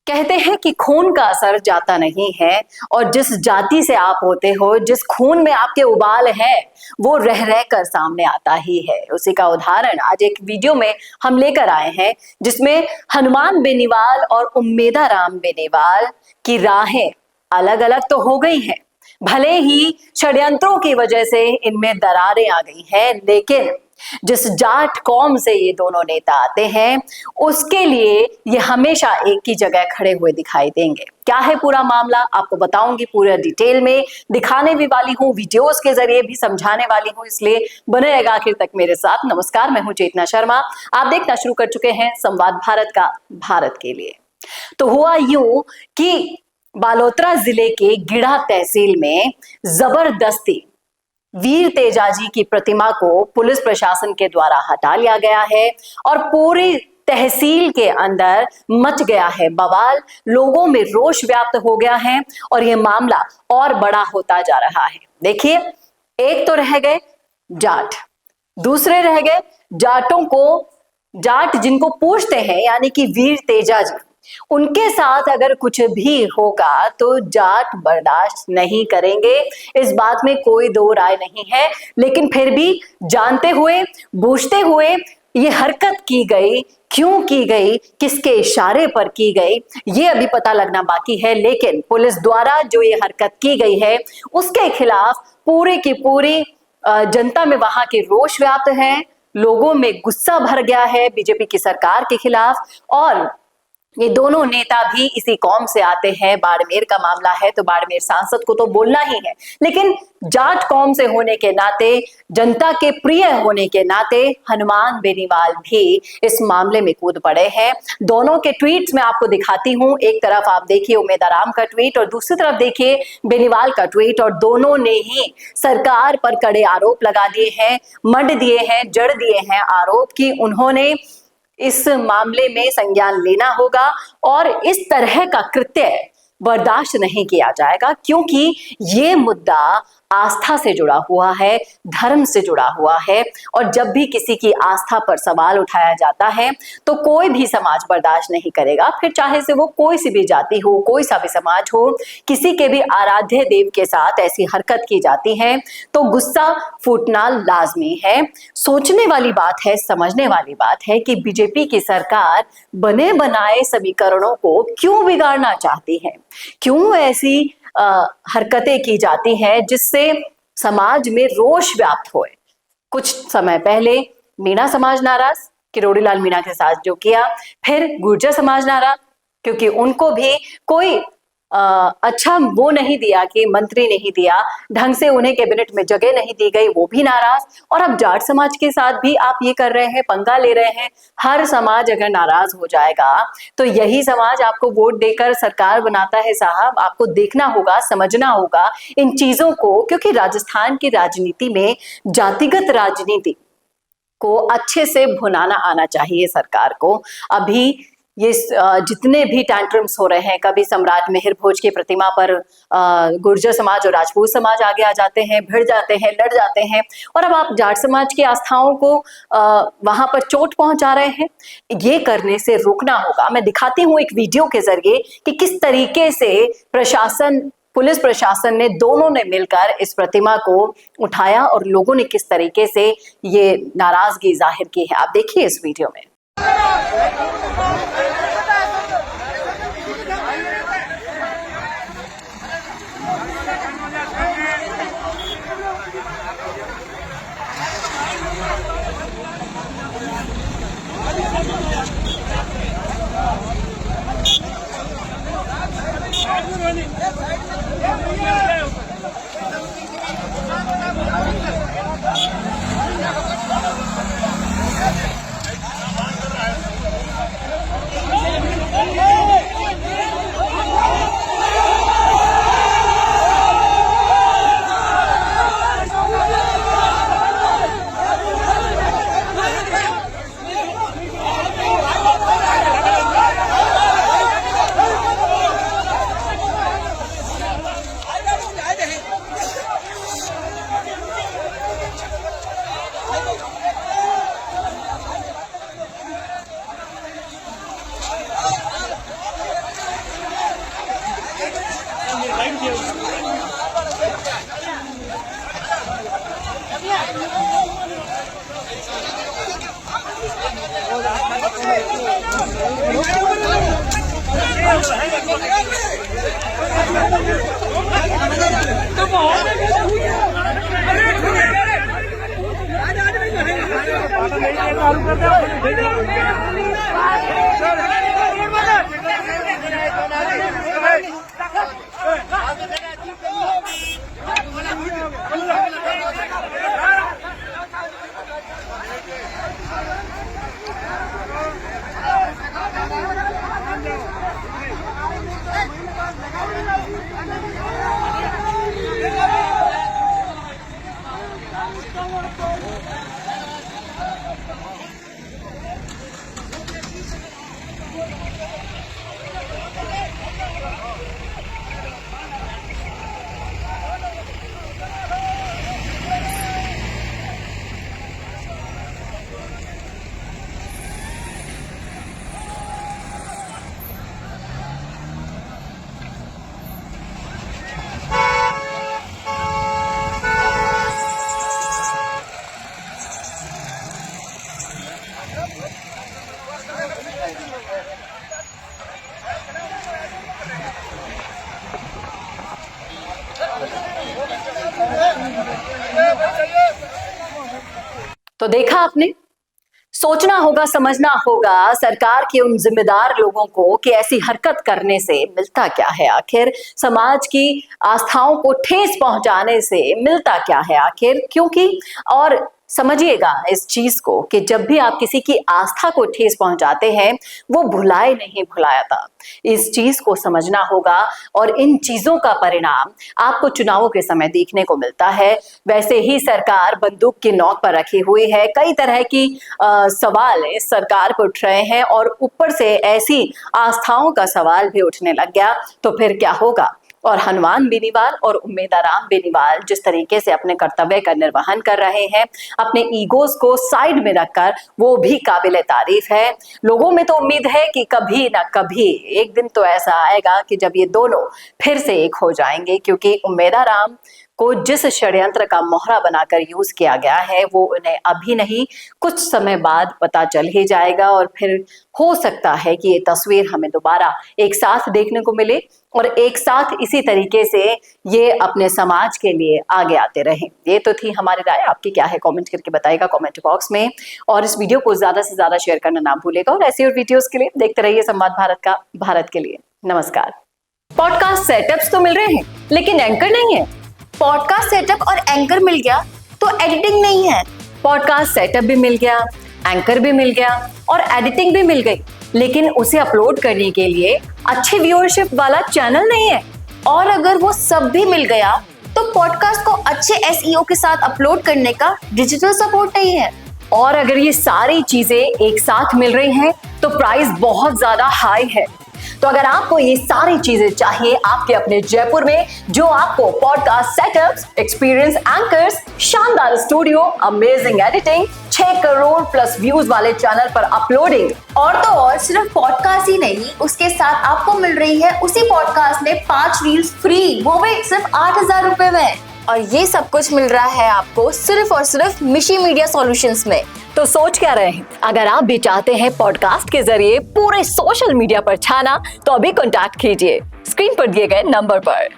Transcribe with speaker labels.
Speaker 1: कहते हैं कि खून का असर जाता नहीं है और जिस जाति से आप होते हो, जिस खून में आपके उबाल है, वो रह रह कर सामने आता ही है। उसी का उदाहरण आज एक वीडियो में हम लेकर आए हैं, जिसमें हनुमान बेनीवाल और उम्मेदा राम बेनीवाल की राहें अलग अलग तो हो गई हैं, भले ही षड्यंत्रों की वजह से इनमें दरारें आ गई हैं, लेकिन जिस जाट कौम से ये दोनों नेता आते हैं, उसके लिए ये हमेशा एक ही जगह खड़े हुए दिखाई देंगे। क्या है पूरा मामला, आपको बताऊंगी, पूरा डिटेल में दिखाने भी वाली हूँ, वीडियोस के जरिए भी समझाने वाली हूँ, इसलिए बने रहेगा आखिर तक मेरे साथ। नमस्कार, मैं हूँ चेतना शर्मा, आप देखना शुरू कर चुके हैं संवाद भारत का भारत के लिए। तो हुआ यूं कि बालोतरा जिले के गिढ़ा तहसील में जबरदस्ती वीर तेजाजी की प्रतिमा को पुलिस प्रशासन के द्वारा हटा लिया गया है और पूरी तहसील के अंदर मच गया है बवाल, लोगों में रोष व्याप्त हो गया है और यह मामला और बड़ा होता जा रहा है। देखिए, एक तो रह गए जाट, दूसरे रह गए जाटों को, जाट जिनको पूछते हैं यानी कि वीर तेजाजी, उनके साथ अगर कुछ भी होगा तो जाट बर्दाश्त नहीं करेंगे, इस बात में कोई दो राय नहीं है। लेकिन फिर भी जानते हुए बूझते हुए ये हरकत की गई, क्यों की गई, किसके इशारे पर की गई, ये अभी पता लगना बाकी है। लेकिन पुलिस द्वारा जो ये हरकत की गई है, उसके खिलाफ पूरी की पूरी जनता में वहां के रोष व्याप्त है, लोगों में गुस्सा भर गया है बीजेपी की सरकार के खिलाफ। और ये दोनों नेता भी इसी कौम से आते हैं, बाड़मेर का मामला है तो बाड़मेर सांसद को तो बोलना ही है, लेकिन जाट कौम से होने के नाते, जनता के प्रिय होने के नाते हनुमान बेनीवाल भी इस मामले में कूद पड़े हैं। दोनों के ट्वीट्स मैं आपको दिखाती हूं, एक तरफ आप देखिए उम्मेदा राम का ट्वीट और दूसरी तरफ देखिए बेनीवाल का ट्वीट, और दोनों ने ही सरकार पर कड़े आरोप लगा दिए हैं, मंड दिए हैं, जड़ दिए हैं आरोप कि उन्होंने इस मामले में संज्ञान लेना होगा और इस तरह का कृत्य बर्दाश्त नहीं किया जाएगा, क्योंकि ये मुद्दा आस्था से जुड़ा हुआ है, धर्म से जुड़ा हुआ है। और जब भी किसी की आस्था पर सवाल उठाया जाता है तो कोई भी समाज बर्दाश्त नहीं करेगा, फिर चाहे से वो कोई सी भी जाति हो, कोई सा भी समाज हो, किसी के भी आराध्य देव के साथ ऐसी हरकत की जाती है तो गुस्सा फूटना लाजमी है। सोचने वाली बात है, समझने वाली बात है कि बीजेपी की सरकार बने बनाए समीकरणों को क्यों बिगाड़ना चाहती है, क्यों ऐसी हरकतें की जाती हैं जिससे समाज में रोष व्याप्त होए। कुछ समय पहले मीणा समाज नाराज, किरोड़ी लाल मीणा के साथ जो किया, फिर गुर्जर समाज नाराज क्योंकि उनको भी कोई अच्छा वो नहीं दिया, कि मंत्री नहीं दिया, ढंग से उन्हें कैबिनेट में जगह नहीं दी गई, वो भी नाराज। और अब जाट समाज के साथ भी आप ये कर रहे हैं, पंगा ले रहे हैं। हर समाज अगर नाराज हो जाएगा तो यही समाज आपको वोट देकर सरकार बनाता है साहब, आपको देखना होगा, समझना होगा इन चीजों को, क्योंकि राजस्थान की राजनीति में जातिगत राजनीति को अच्छे से भुनाना आना चाहिए सरकार को। अभी ये जितने भी टैंट्रम्स हो रहे हैं, कभी सम्राट मिहिर भोज की प्रतिमा पर गुर्जर समाज और राजपूत समाज आगे आ जाते हैं, भिड़ जाते हैं, लड़ जाते हैं, और अब आप जाट समाज की आस्थाओं को वहां पर चोट पहुंचा रहे हैं। ये करने से रोकना होगा। मैं दिखाती हूँ एक वीडियो के जरिए कि किस तरीके से प्रशासन, पुलिस प्रशासन ने, दोनों ने मिलकर इस प्रतिमा को उठाया और लोगों ने किस तरीके से ये नाराजगी जाहिर की है। आप देखिए इस वीडियो में। तो देखा आपने, सोचना होगा, समझना होगा सरकार के उन जिम्मेदार लोगों को कि ऐसी हरकत करने से मिलता क्या है आखिर, समाज की आस्थाओं को ठेस पहुंचाने से मिलता क्या है आखिर। क्योंकि और समझिएगा इस चीज को कि जब भी आप किसी की आस्था को ठेस पहुंचाते हैं वो भुलाए नहीं भुलाता। इस चीज को समझना होगा और इन चीजों का परिणाम आपको चुनावों के समय देखने को मिलता है। वैसे ही सरकार बंदूक की नोक पर रखी हुई है, कई तरह की सवाल इस सरकार पर उठ रहे हैं और ऊपर से ऐसी आस्थाओं का सवाल भी उठने लग गया तो फिर क्या होगा। और हनुमान बेनीवाल और उम्मेदाराम बेनीवाल जिस तरीके से अपने कर्तव्य का निर्वहन कर रहे हैं, अपने ईगोस को साइड में रखकर, वो भी काबिले तारीफ है। लोगों में तो उम्मीद है कि कभी ना कभी एक दिन तो ऐसा आएगा कि जब ये दोनों फिर से एक हो जाएंगे, क्योंकि उम्मेदाराम को जिस षड्यंत्र का मोहरा बनाकर यूज किया गया है वो उन्हें अभी नहीं कुछ समय बाद पता चल ही जाएगा और फिर हो सकता है कि ये तस्वीर हमें दोबारा एक साथ देखने को मिले और एक साथ इसी तरीके से ये अपने समाज के लिए आगे आते रहें। ये तो थी हमारी राय, आपकी क्या है कमेंट करके बताइएगा कमेंट बॉक्स में, और इस वीडियो को ज्यादा से ज्यादा शेयर करना ना भूलेगा। और ऐसे और वीडियोस के लिए देखते रहिए संवाद भारत का, भारत के लिए। नमस्कार। पॉडकास्ट सेटअप्स तो मिल रहे हैं लेकिन एंकर नहीं है।
Speaker 2: पॉडकास्ट सेटअप और एंकर मिल गया तो एडिटिंग नहीं है।
Speaker 1: पॉडकास्ट सेटअप भी मिल गया, एंकर भी मिल गया और एडिटिंग भी मिल गई, लेकिन उसे अपलोड करने के लिए अच्छी व्यूअरशिप वाला चैनल नहीं है।
Speaker 2: और अगर वो सब भी मिल गया तो पॉडकास्ट को अच्छे एसईओ के साथ अपलोड करने का डिजिटल सपोर्ट नहीं है।
Speaker 1: और अगर ये सारी चीजें एक साथ मिल रही हैं तो प्राइस बहुत ज्यादा हाई है। तो अगर आपको ये सारी चीजें चाहिए आपके अपने जयपुर में, जो आपको पॉडकास्ट सेटअप्स, एक्सपीरियंस एंकर्स, शानदार studio, amazing editing, 6 crore plus views वाले चैनल पर अपलोडिंग,
Speaker 2: और तो और सिर्फ पॉडकास्ट ही नहीं, उसके साथ आपको मिल रही है उसी पॉडकास्ट में 5 रील्स फ्री, वो भी सिर्फ 8,000 रुपए में। और ये सब कुछ मिल रहा है आपको सिर्फ और सिर्फ मिशी मीडिया सॉल्यूशंस में।
Speaker 1: तो सोच क्या रहे हैं, अगर आप भी चाहते हैं पॉडकास्ट के जरिए पूरे सोशल मीडिया पर छाना तो अभी कॉन्टैक्ट कीजिए स्क्रीन पर दिए गए नंबर पर।